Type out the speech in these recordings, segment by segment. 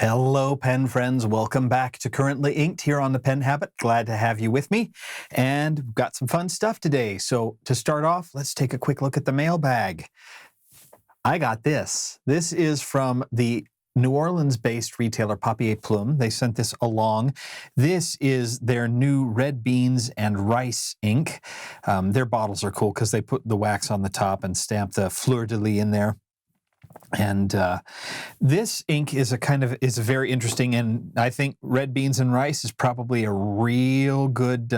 Hello, pen friends. Welcome back to Currently Inked here on the Pen Habit. Glad to have you with me. And we've got some fun stuff today. So to start off, let's take a quick look at the mailbag. I got this. This is from the New Orleans-based retailer Papier Plume. They sent this along. This is their new red beans and rice ink. Their bottles are cool because they put the wax on the top and stamp the fleur-de-lis in there. And this ink is very interesting, and I think red beans and rice is probably a real good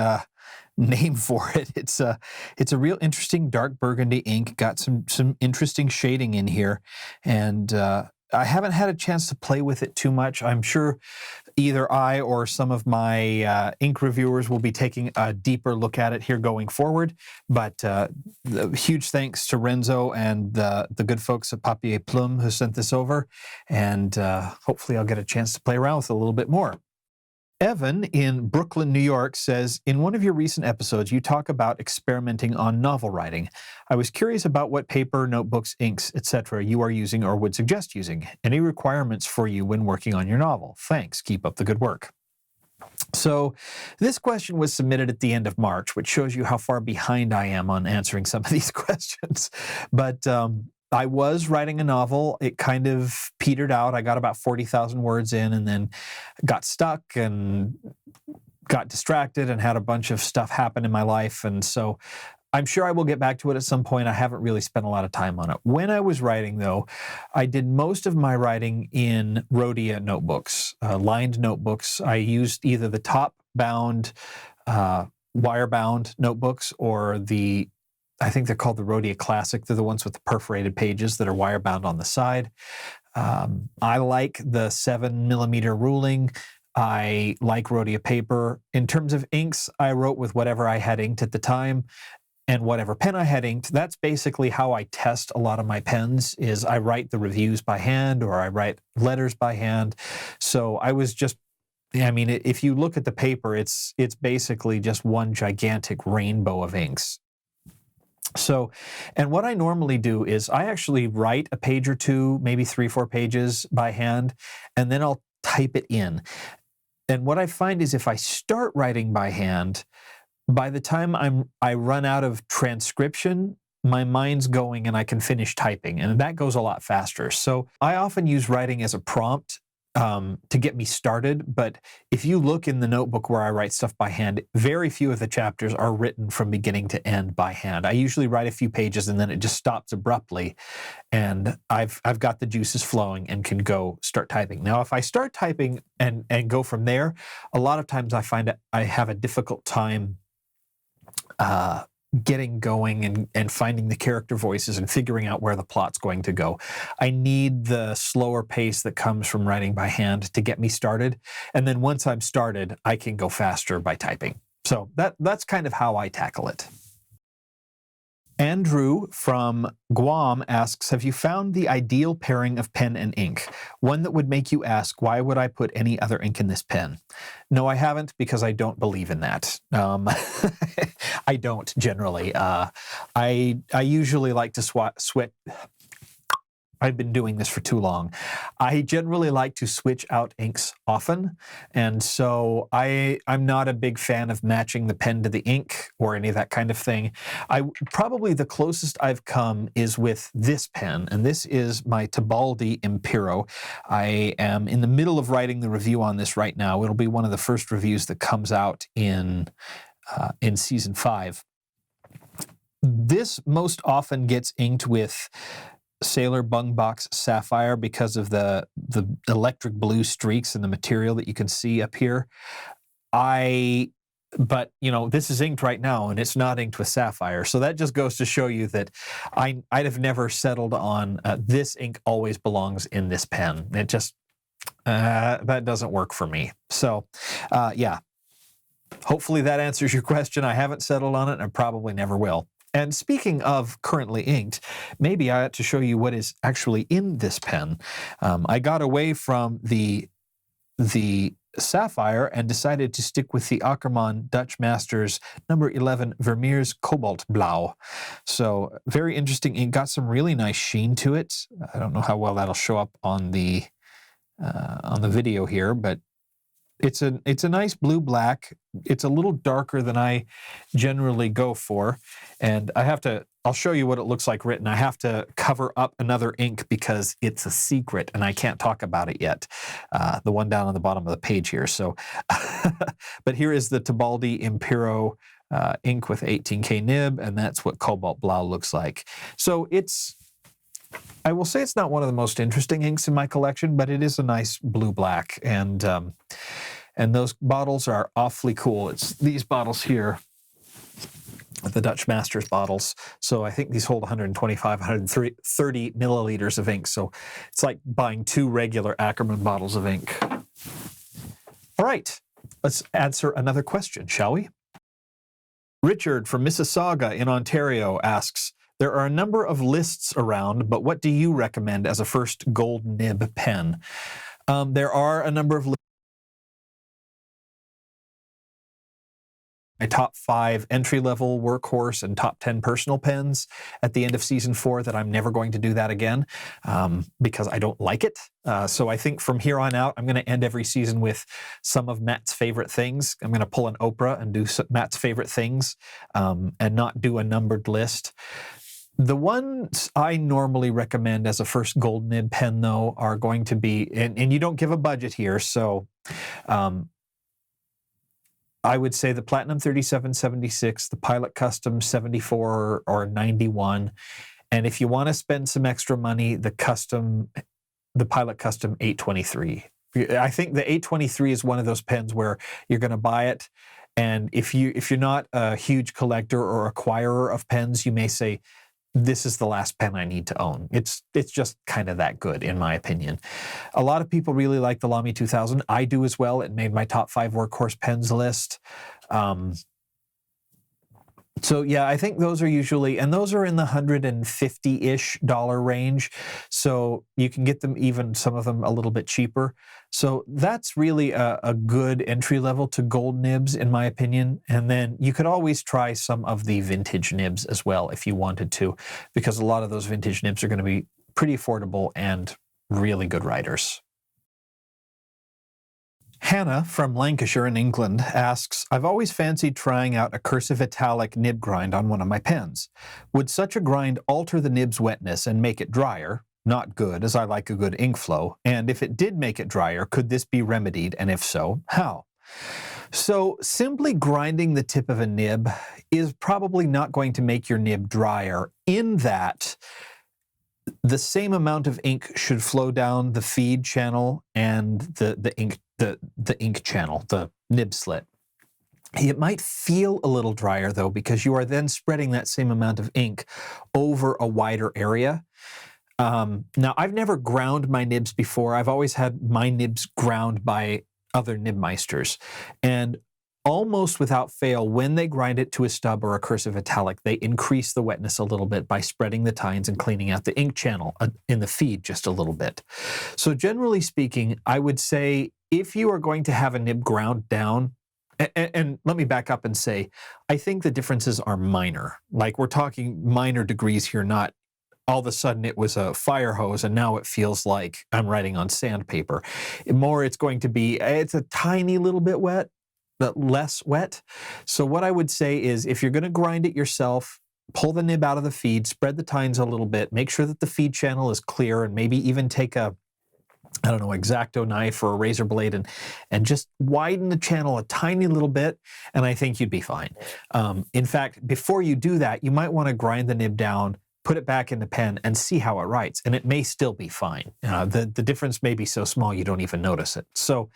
name for it. It's a real interesting dark burgundy ink. Got some interesting shading in here, and I haven't had a chance to play with it too much. I'm sure either I or some of my ink reviewers will be taking a deeper look at it here going forward. But huge thanks to Renzo and the good folks at Papier Plume who sent this over. And hopefully I'll get a chance to play around with it a little bit more. Evan in Brooklyn, New York says, in one of your recent episodes, you talk about experimenting on novel writing. I was curious about what paper, notebooks, inks, etc. you are using or would suggest using. Any requirements for you when working on your novel? Thanks. Keep up the good work. So this question was submitted at the end of March, which shows you how far behind I am on answering some of these questions. But I was writing a novel. It kind of petered out. I got about 40,000 words in and then got stuck and got distracted and had a bunch of stuff happen in my life. And so I'm sure I will get back to it at some point. I haven't really spent a lot of time on it. When I was writing, though, I did most of my writing in Rhodia notebooks, lined notebooks. I used either the top-bound, wire-bound notebooks or I think they're called the Rhodia Classic. They're the ones with the perforated pages that are wire-bound on the side. I like the 7mm ruling. I like Rhodia paper. In terms of inks, I wrote with whatever I had inked at the time and whatever pen I had inked. That's basically how I test a lot of my pens, is I write the reviews by hand or I write letters by hand. So I was just, if you look at the paper, it's basically just one gigantic rainbow of inks. So, and what I normally do is I actually write a page or two, maybe 3-4 pages by hand, and then I'll type it in. And what I find is if I start writing by hand, by the time I run out of transcription, my mind's going and I can finish typing, and that goes a lot faster. So I often use writing as a prompt to get me started, but if you look in the notebook where I write stuff by hand, very few of the chapters are written from beginning to end by hand. I usually write a few pages and then it just stops abruptly, and I've got the juices flowing and can go start typing. Now, if I start typing and go from there, a lot of times I find I have a difficult time getting going and finding the character voices and figuring out where the plot's going to go. I need the slower pace that comes from writing by hand to get me started. And then once I'm started, I can go faster by typing. So that's kind of how I tackle it. Andrew from Guam asks, have you found the ideal pairing of pen and ink? One that would make you ask, why would I put any other ink in this pen? No, I haven't, because I don't believe in that. I don't generally. I usually like to switch. I've been doing this for too long. I generally like to switch out inks often, and so I'm not a big fan of matching the pen to the ink or any of that kind of thing. Probably the closest I've come is with this pen, and this is my Tebaldi Impero. I am in the middle of writing the review on this right now. It'll be one of the first reviews that comes out in season 5. This most often gets inked with Sailor Bung Box Sapphire because of the electric blue streaks in the material that you can see up here. But this is inked right now and it's not inked with sapphire. So that just goes to show you that I'd have never settled on this ink always belongs in this pen. It just, that doesn't work for me. So yeah, hopefully that answers your question. I haven't settled on it and I probably never will. And speaking of currently inked, maybe I ought to show you what is actually in this pen. I got away from the sapphire and decided to stick with the Ackerman Dutch Masters number 11 Vermeer's Cobalt Blau. So very interesting ink, got some really nice sheen to it. I don't know how well that'll show up on the on the video here, but it's a nice blue-black. It's a little darker than I generally go for, and I'll show you what it looks like written. I have to cover up another ink because it's a secret and I can't talk about it yet. The one down on the bottom of the page here. So, but here is the Tebaldi Impero ink with 18K nib, and that's what Cobalt Blau looks like. So I will say it's not one of the most interesting inks in my collection, but it is a nice blue-black, and those bottles are awfully cool. It's these bottles here, the Dutch Masters bottles. So I think these hold 125, 130 milliliters of ink. So it's like buying 2 regular Ackerman bottles of ink. All right, let's answer another question, shall we? Richard from Mississauga in Ontario asks, there are a number of lists around, but what do you recommend as a first Gold-nibbed pen? There are a number of lists. My top 5 entry-level workhorse and top 10 personal pens at the end of season 4 that I'm never going to do that again because I don't like it. So I think from here on out, I'm going to end every season with some of Matt's favorite things. I'm going to pull an Oprah and do Matt's favorite things and not do a numbered list. The ones I normally recommend as a first Gold-nibbed pen, though, are going to be, and you don't give a budget here, so I would say the Platinum 3776, the Pilot Custom 74 or 91, and if you want to spend some extra money, the Pilot Custom 823. I think the 823 is one of those pens where you're going to buy it, and if you're not a huge collector or acquirer of pens, you may say, this is the last pen I need to own. It's just kind of that good, in my opinion. A lot of people really like the Lamy 2000. I do as well. It made my top 5 workhorse pens list. So yeah, I think those are usually, and those are in the $150-ish range. So you can get them, even some of them a little bit cheaper. So that's really a good entry level to gold nibs, in my opinion. And then you could always try some of the vintage nibs as well if you wanted to, because a lot of those vintage nibs are going to be pretty affordable and really good writers. Hannah from Lancashire in England asks, I've always fancied trying out a cursive italic nib grind on one of my pens. Would such a grind alter the nib's wetness and make it drier? Not good, as I like a good ink flow. And if it did make it drier, could this be remedied? And if so, how? So simply grinding the tip of a nib is probably not going to make your nib drier, in that the same amount of ink should flow down the feed channel and the ink channel, the nib slit. It might feel a little drier, though, because you are then spreading that same amount of ink over a wider area. Now, I've never ground my nibs before. I've always had my nibs ground by other nibmeisters. And almost without fail, when they grind it to a stub or a cursive italic, they increase the wetness a little bit by spreading the tines and cleaning out the ink channel in the feed just a little bit. So generally speaking, I would say if you are going to have a nib ground down, and let me back up and say, I think the differences are minor. Like, we're talking minor degrees here, not all of a sudden it was a fire hose and now it feels like I'm writing on sandpaper. More, it's going to be, it's a tiny little bit wet, but less wet. So what I would say is, if you're going to grind it yourself, pull the nib out of the feed, spread the tines a little bit, make sure that the feed channel is clear, and maybe even take a, I don't know, X-Acto knife or a razor blade and just widen the channel a tiny little bit, and I think you'd be fine. In fact, before you do that, you might want to grind the nib down, put it back in the pen, and see how it writes, and it may still be fine. The difference may be so small you don't even notice it. So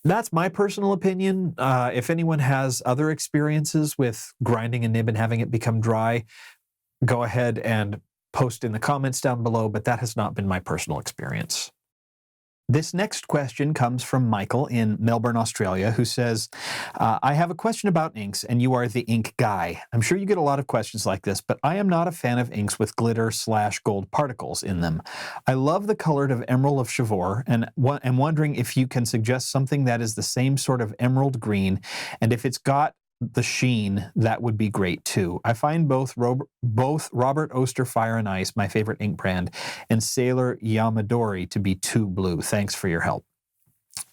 that's my personal opinion. If anyone has other experiences with grinding a nib and having it become dry, go ahead and post in the comments down below, but that has not been my personal experience. This next question comes from Michael in Melbourne, Australia, who says, I have a question about inks, and you are the ink guy. I'm sure you get a lot of questions like this, but I am not a fan of inks with glitter/gold particles in them. I love the color of emerald of Chivor, and am wondering if you can suggest something that is the same sort of emerald green, and if it's got the sheen, that would be great too. I find both Robert Oster Fire and Ice, my favorite ink brand, and Sailor Yamadori to be too blue. Thanks for your help.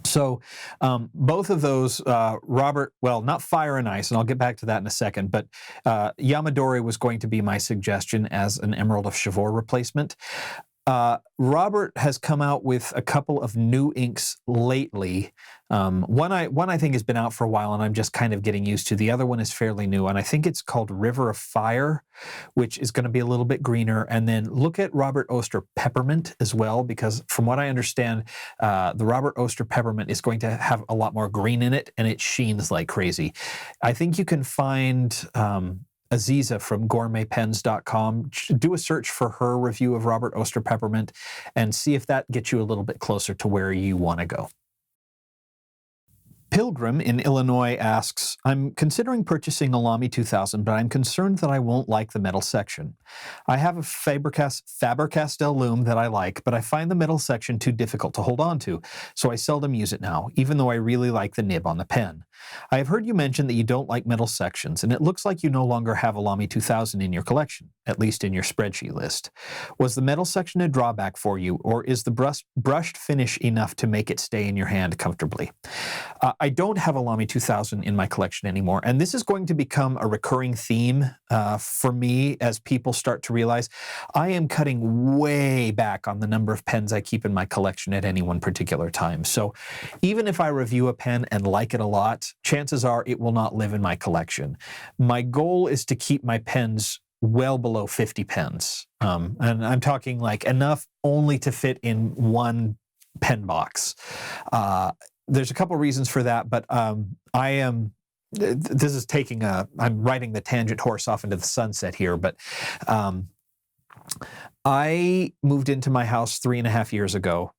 So both of those, Robert, well, not Fire and Ice, and I'll get back to that in a second, but Yamadori was going to be my suggestion as an Emerald of Chivor replacement. Robert has come out with a couple of new inks lately. One I think has been out for a while, and I'm just kind of getting used to. The other one is fairly new, and I think it's called River of Fire, which is going to be a little bit greener. And then look at Robert Oster Peppermint as well, because from what I understand, the Robert Oster Peppermint is going to have a lot more green in it, and it sheens like crazy. I think you can find Aziza from gourmetpens.com. Do a search for her review of Robert Oster Peppermint and see if that gets you a little bit closer to where you want to go. Pilgrim in Illinois asks, I'm considering purchasing a Lamy 2000, but I'm concerned that I won't like the metal section. I have a Faber-Castell loom that I like, but I find the metal section too difficult to hold on to, so I seldom use it now, even though I really like the nib on the pen. I have heard you mention that you don't like metal sections, and it looks like you no longer have a Lamy 2000 in your collection, at least in your spreadsheet list. Was the metal section a drawback for you, or is the brushed finish enough to make it stay in your hand comfortably? I don't have a Lamy 2000 in my collection anymore, and this is going to become a recurring theme for me as people start to realize I am cutting way back on the number of pens I keep in my collection at any one particular time. So even if I review a pen and like it a lot, chances are it will not live in my collection. My goal is to keep my pens well below 50 pens, and I'm talking like enough only to fit in one pen box. There's a couple reasons for that, but I'm riding the tangent horse off into the sunset here, but I moved into my house 3.5 years ago,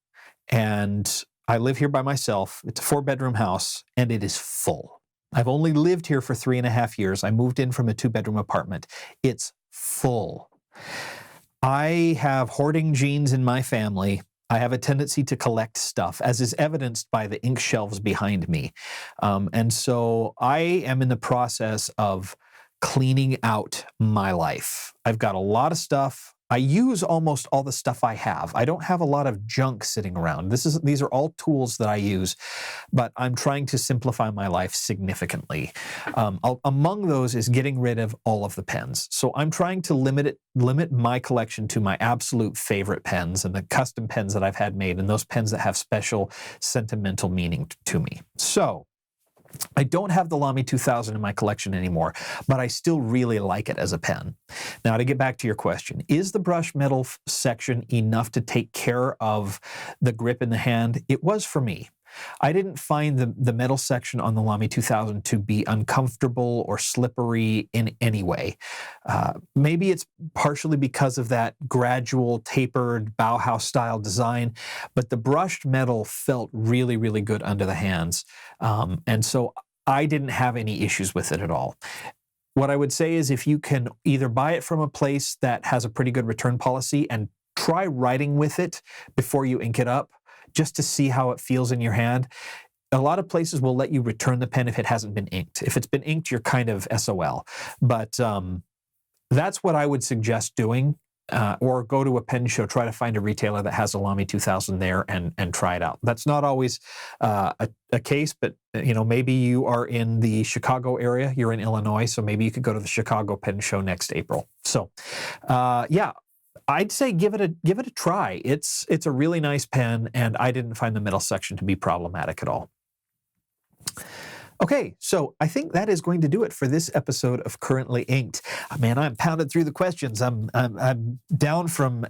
and I live here by myself. It's a 4-bedroom house, and it is full. I've only lived here for 3.5 years. I moved in from a 2-bedroom apartment. It's full. I have hoarding genes in my family. I have a tendency to collect stuff, as is evidenced by the ink shelves behind me. And so I am in the process of cleaning out my life. I've got a lot of stuff. I use almost all the stuff I have. I don't have a lot of junk sitting around. These are all tools that I use, but I'm trying to simplify my life significantly. Among those is getting rid of all of the pens. So I'm trying to limit my collection to my absolute favorite pens and the custom pens that I've had made, and those pens that have special sentimental meaning to me. So I don't have the Lamy 2000 in my collection anymore, but I still really like it as a pen. Now, to get back to your question, is the brush metal section enough to take care of the grip in the hand? It was for me. I didn't find the metal section on the Lamy 2000 to be uncomfortable or slippery in any way. Maybe it's partially because of that gradual tapered Bauhaus-style design, but the brushed metal felt really, really good under the hands. And so I didn't have any issues with it at all. What I would say is if you can either buy it from a place that has a pretty good return policy and try writing with it before you ink it up, just to see how it feels in your hand. A lot of places will let you return the pen if it hasn't been inked. If it's been inked, you're kind of SOL. But that's what I would suggest doing. Or go to a pen show, try to find a retailer that has a Lamy 2000 there and try it out. That's not always a case, but maybe you are in the Chicago area, you're in Illinois, so maybe you could go to the Chicago Pen Show next April. So yeah, I'd say give it a try. It's a really nice pen, and I didn't find the middle section to be problematic at all. Okay, so I think that is going to do it for this episode of Currently Inked. Man, I'm pounded through the questions. I'm down from,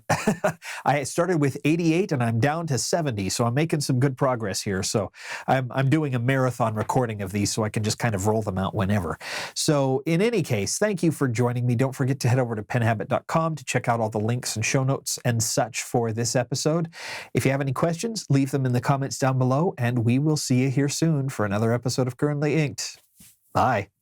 I started with 88 and I'm down to 70, so I'm making some good progress here. So I'm doing a marathon recording of these so I can just kind of roll them out whenever. So in any case, thank you for joining me. Don't forget to head over to penhabit.com to check out all the links and show notes and such for this episode. If you have any questions, leave them in the comments down below, and we will see you here soon for another episode of Currently Inked. Bye.